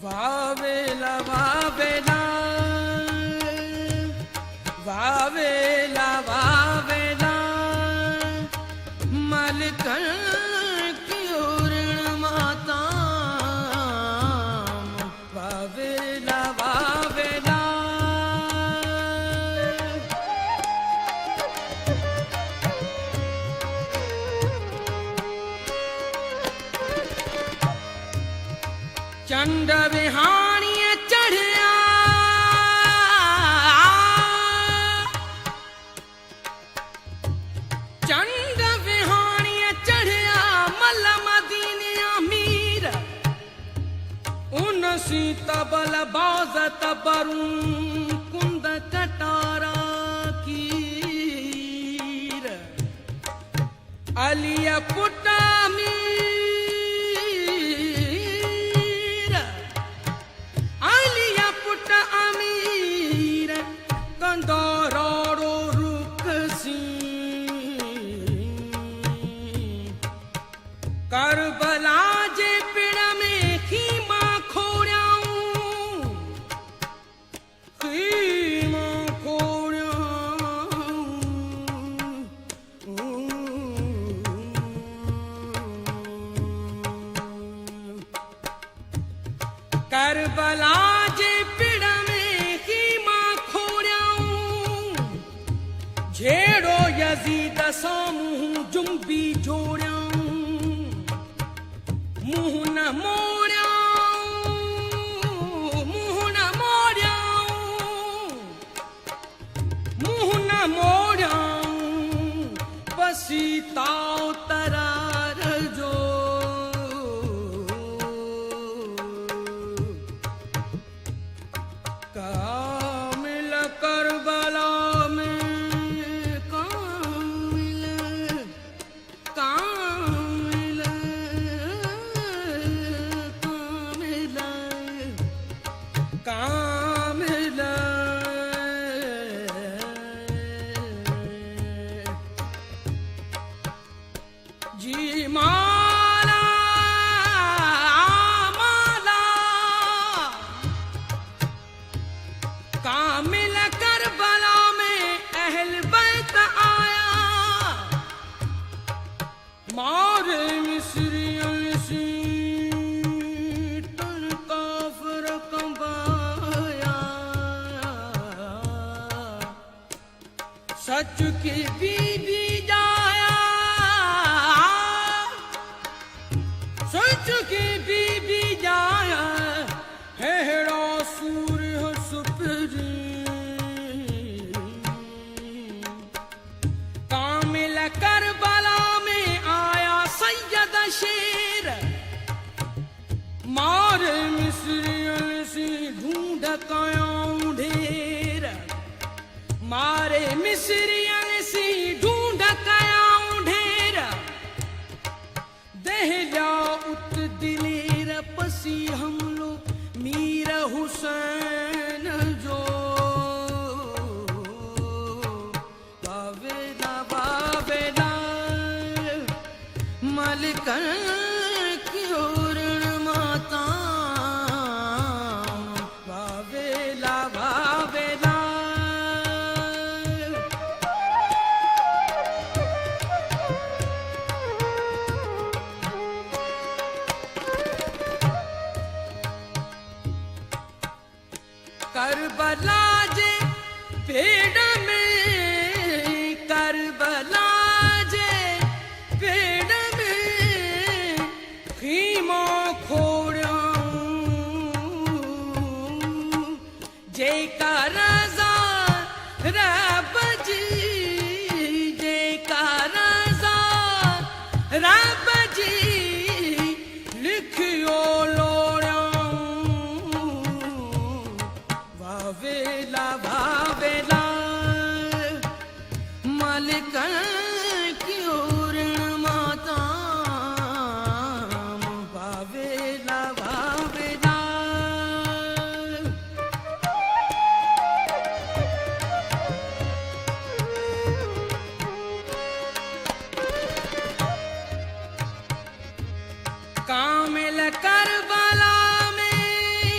वावेला वावेला वावेला वावेला मलकन की ओरण माता वावेला वावेला चंड विहाणी चढ़िया चंड विहाणी चढ़िया मल मदीनिया मीर उन सीता बल बाजत बरून कुंद कटारा कीर अलिया पुटा करबला जे पिड़ में खीमा खोड़ियाऊं खीमा खोड़ियाऊं करबला जे पिड़ में खीमा खोड़ियाऊं झेड़ो यजीद सामूं जुम्बी जोड़ियाऊं मुँह न मोड़ियाऊं मुँह न मोड़ियाऊं मुँह न मोड़ियाऊं बसी ताव तरार जो कामिल करबला में कामिल जी माला माला कामिल करबला में अहल बैत आया मारे मिस्रियों से सच की बीबी जाया सच की बीबी जाया हेड़ा सूर्य सुपरी कामिल करबला में आया सैयद शेर मारे मिस्रियों से ढूंढ कायां ढेर मारे मिस्रियन सी ढूंढ कायां ढेर देह जाओ उत दिलेर पसी हम लोग मीर हुसैन जो वावेला वावेला मलकन की ओरण माता वावेला वावेला करबला जे पेड़ में करबला जे पेड़ में खीमा खोड़ियाऊं जे का रज़ा रब जी जे का रज़ा रब जी लिखियो वावेला वावेला मलकन की ओरण माता वावेला वावेला कामिल करबला में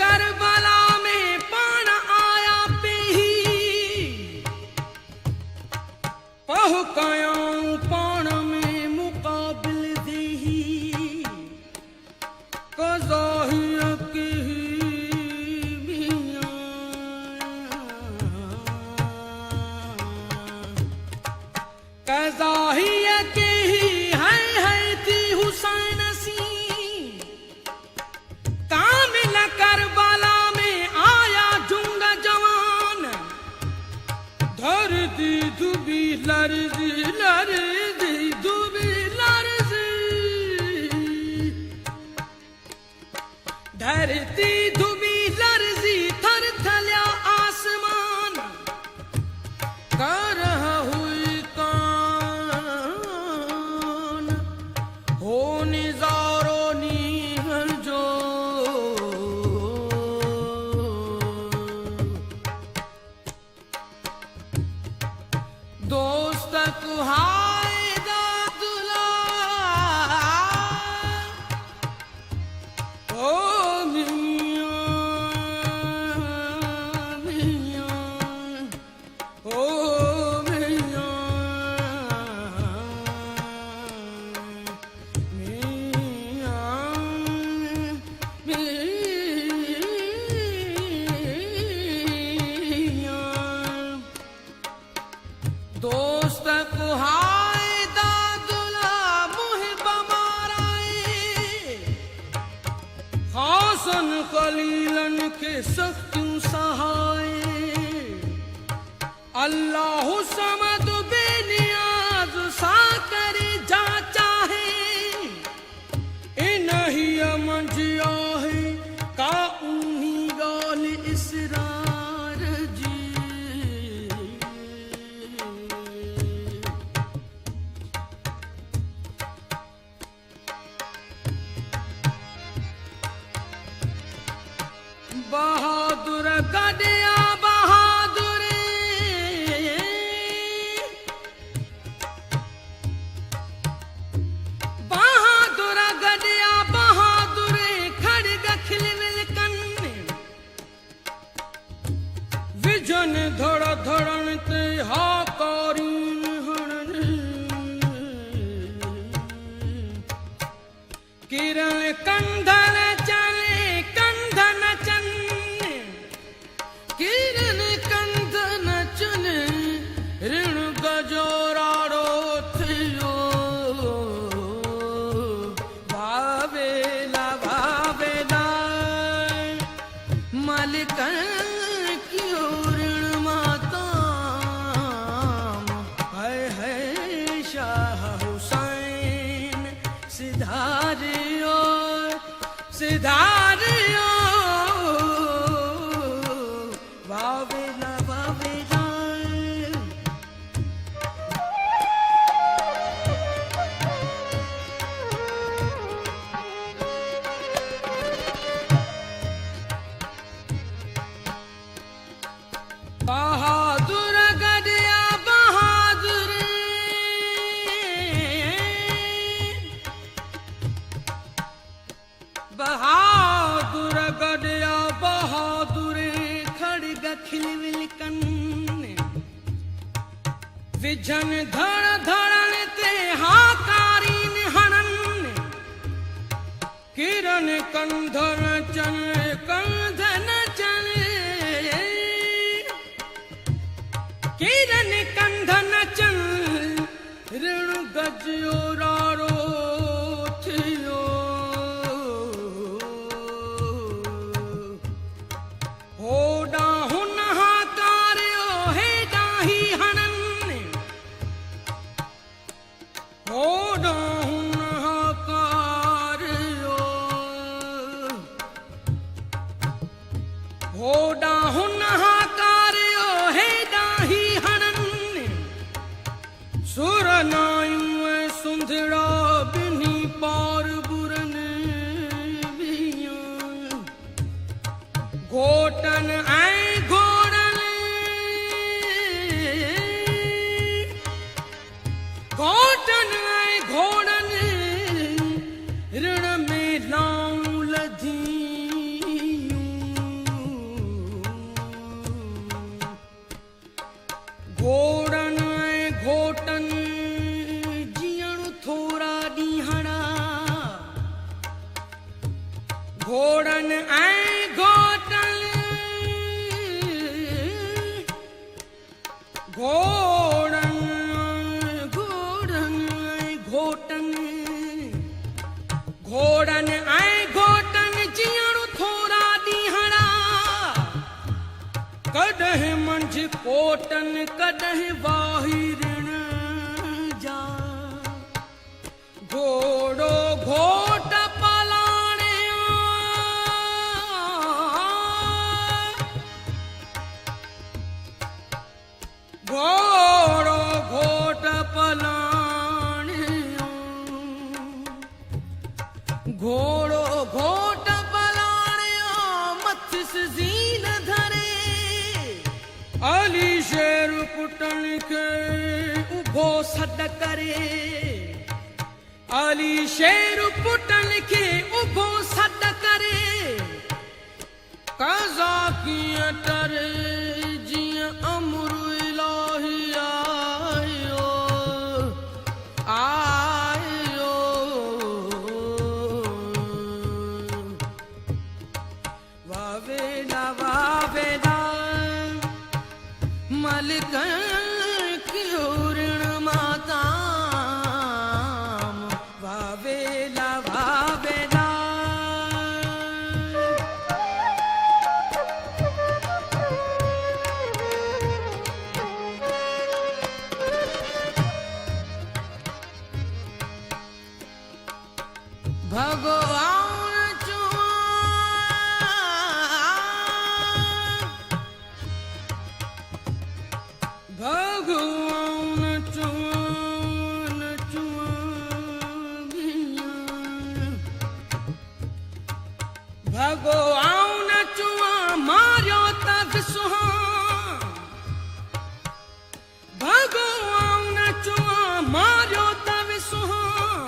करबला में पाण आया पेही पहु कयाऊं पाण में मुकाबिल देही कज़ाहिया की कज़ाहिया के ही है थी हुसैन सी कामिल करबला में आया जुंगा जवान धरती दुबी लर्जी लर्जी दुबी लर्जी धरती दुबी लर्जी थर थल्या आसमान कर हुई कान हो निजारो नीहर जो दोस्त कुहाय दादुला ओ मियां मियां ओ मियां मियां मियां दोस्त कुहाय दादुला मुहिब माराए हासन कलीलन के सख्तू सहाय अल्लाह समद बेनियाज साकर जा चाहे इनही मंजिया है का उन्हीं गाल इसरार जी बहादुर गडिया बहादुर बहादुर गडिया बहादुर खड़ग खिलविल कन्ने विजन धड़ धड़न ते हाकारीन हणन किरण कंधन चले कंधन चन्ने किरण कंधन चले ऋण गजोराड़ो थियो भावेला भावेला मालिकन क्यों ऋण माता है शाह हुसैन सिधारियो सिधारियो भावेला भावेला बहादुर गडिया बहादुर बहादुर गडिया बहादुर खड़ग खिलविल कन्ने विजन धड़ धड़न ते हाकारीन हणन किरण कंधन चले कंधन चले किरण कंधन चल ऋण गजियो रारो थियो होडा हुन हाकारियो हे डाही हणन होडा हुन हाकारियो होडा हुन हाकारियो हे डाही हणन सुर नायूं सुंदर घोड़न ऐं घोटन घोड़न घोड़न ऐं घोटन घोड़न ऐं घोटन जीअण थोरा ॾींहड़ा कॾहिं मंझि कोटन कॾहिं वाहिरण जा घोड़ो घोट घोड़ो घोट पलाणियो घोड़ो घोट पलाणियो मथिस ज़ीन धरे अली शेर पुटन खे उभो सॾ करे अली शेर पुटन खे उभो सॾ करे कज़ा कीअं टरे जीअं अमर भगवान चुआ मारियो त विसुहां भगवान चुआ मारियो त विसुहां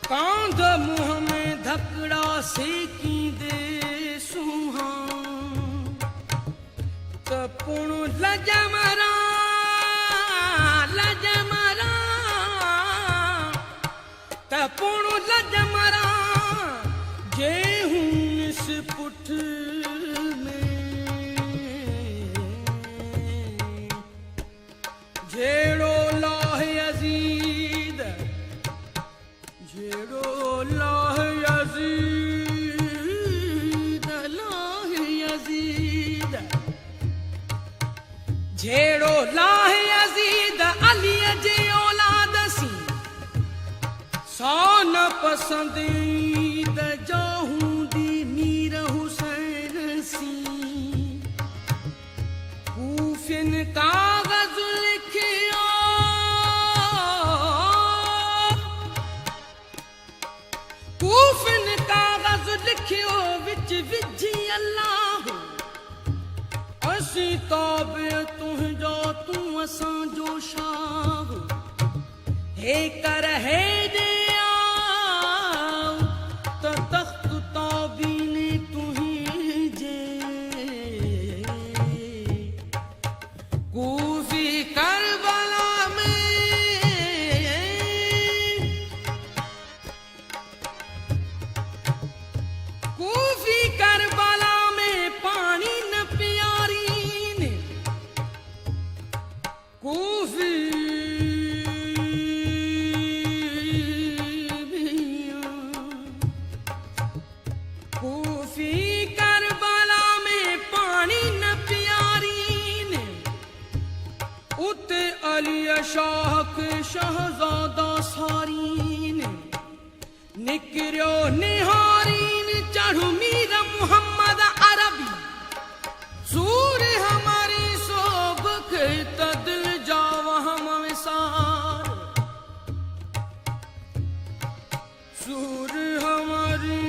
कांध मुंह में धकड़ा सेकी दे सुहां त पुण लजमरा त पुण लजमरा जे पुठ में जेड़ो लाह यजीद जेड़ो लाह यजीद जेड़ो लाह यजीद अली जे औलाद सी सौ न पसंदीद जाहूं कूफिन कागज लिखियो कूफिन कागज लिखियो विच विझी अल्लाह असीं ताबे तुंहिंजो तूं असांजो शाह हे कर हे ॾे त तख़्त ताबीनी तुंहिंजे कूफी करबला में कूफी करबला में पानी न प्यारी ने कूफी कूफी करबला में पानी न प्यारी ने उते अली शाह के शहजादा सारीन निकरियो निहारीन चढ़ू मीर मुहम्मद अरबी सूर हमारी सोब के तदिल जाव हम विसार सूर हमारी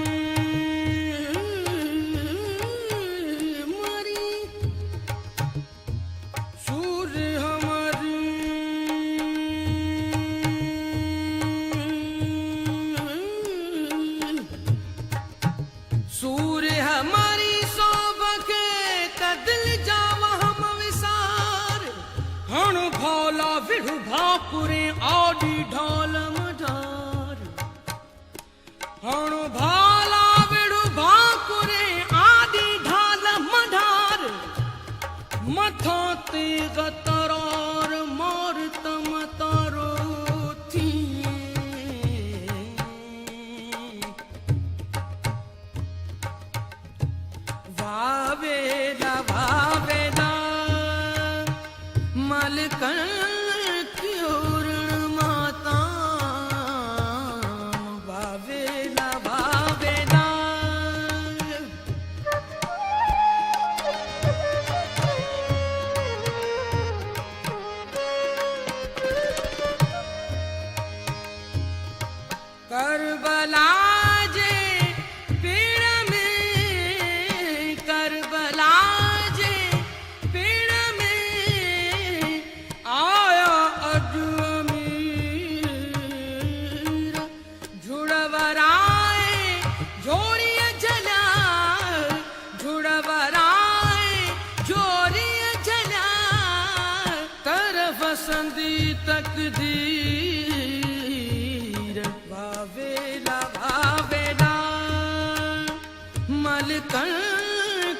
भाकुरे आडी ढोल मढार हण भाला विड़ु मलकन की ओरण माता वावेला वावेला करबला जे पेड़ में करबला जे पेड़ में आया अजमीर झुड़वराए जोड़िए जला झुड़वराए जोड़िए जला तरफ संदी तकदीर वावेला वावेला मलकन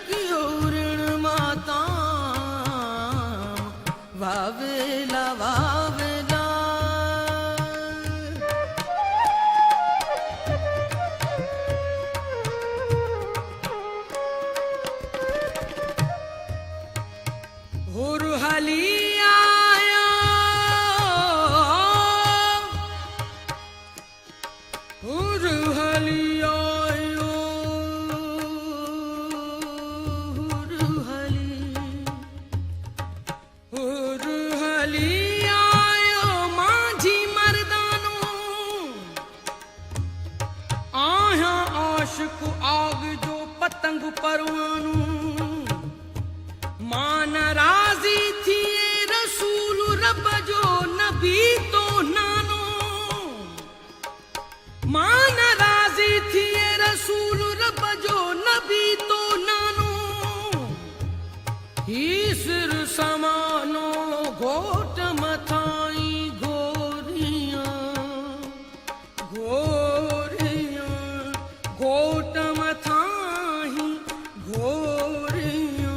की ओरण माता वावेला वावेला हुरहली आया हुरहली आयो हुरहली आयो माझी मर्दानो आया आशिक आग जो पतंग परवानू मान राजी थी रसूल रब जो नबी तो नानो मान राजी थी रसूल रब जो नबी तो नानो ही सिर समानो घोट मथाई गोरियां गोरियां घोट मथाई गोरियां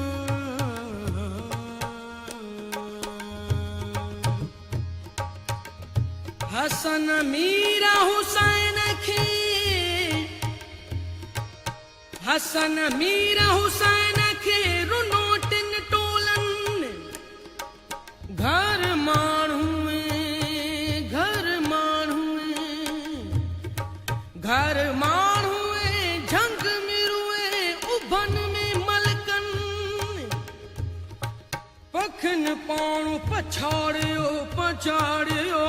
हसन मीरा हुसैन खे हसन मीरा हुसैन खे रुनो टिन टोलन घर माण्हुए घर माण्हुए झंग मिरुए उभन में मलकन पखन पाणु पछाड़ियो पछाड़ियो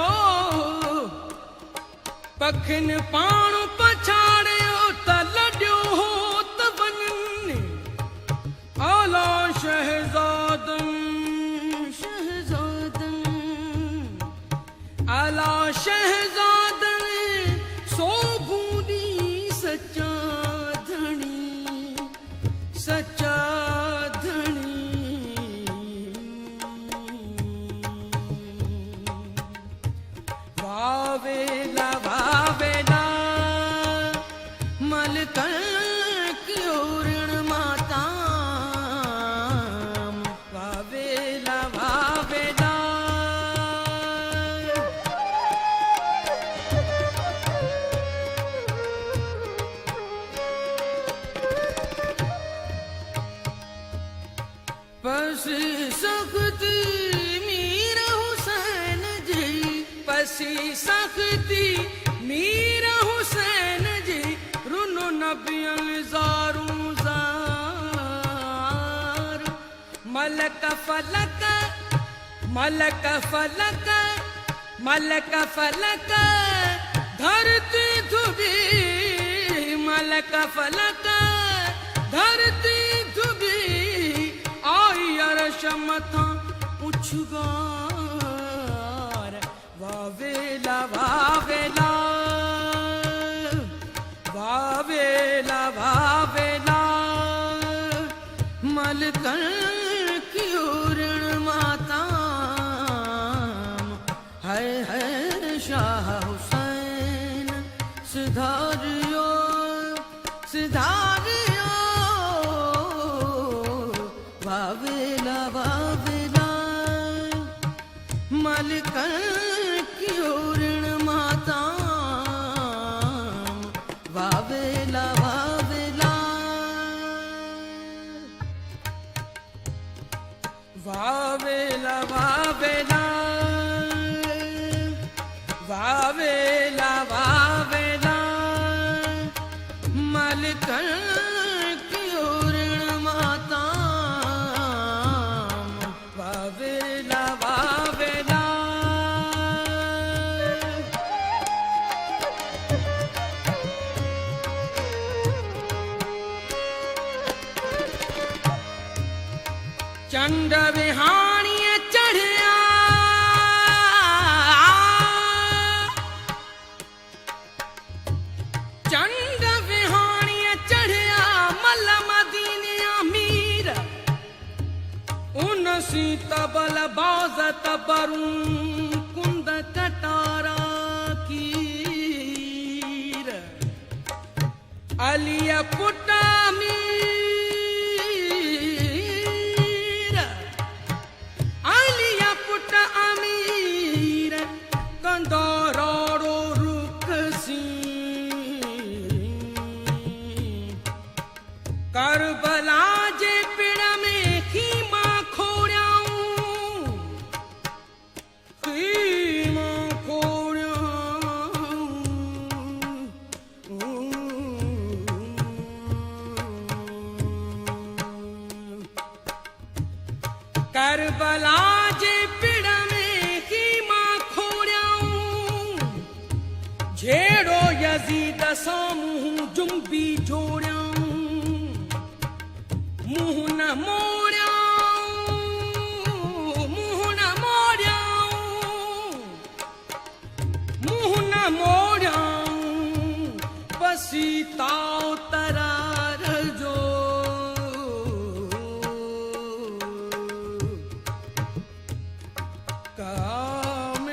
पखन पाणु पछाड़ियो त लड्यो हो त वञनि आला शहजादन शहजादन आला शहजादन सो बूंदी सच्चा धणी सच्चा धणी वावेला वावेला मलकन की ओरण माता वावेला वावेला पसी सख्ती मीर हुसैन जी पसी सख्ती मीर हुसैन जी रुनो नबियन ज़ारू ज़ार मलक फलक मलक फलक मलक फलक धरती धुबी मलक फलक धरती धुबी आई अरश मथा उछगार वावेला वावेला वावेला वावेला मलकन की ओरण माता है शाह हुसैन सुधारियो सुधारियो वावेला वावेला मलकन की ओरण माता वावेला वावेला वावेला वावेला माल कर कियो ऋण माता वावेला वावेला चंड विहाणीअ चढ़िया चंड विहाणीअ चढ़िया मल मदीने अमीर उन सी तबल बाज़ तबरूं कुंद कटारा कीर अलिया पुट अलिया पुट अमीर कंदोरो रुकसी करबला जे पिण में खीमा खोड़ियाऊं खीमा खोड़ियाऊं करबला जे पिण में खीमा खोड़ियाऊं झेड़ो यजीद सामूं जुंबी जोड़ियाऊं मुंह न मोड़ियाऊं मुंह न मोड़ियाऊं मुंह न मोड़ियाऊं बसी ता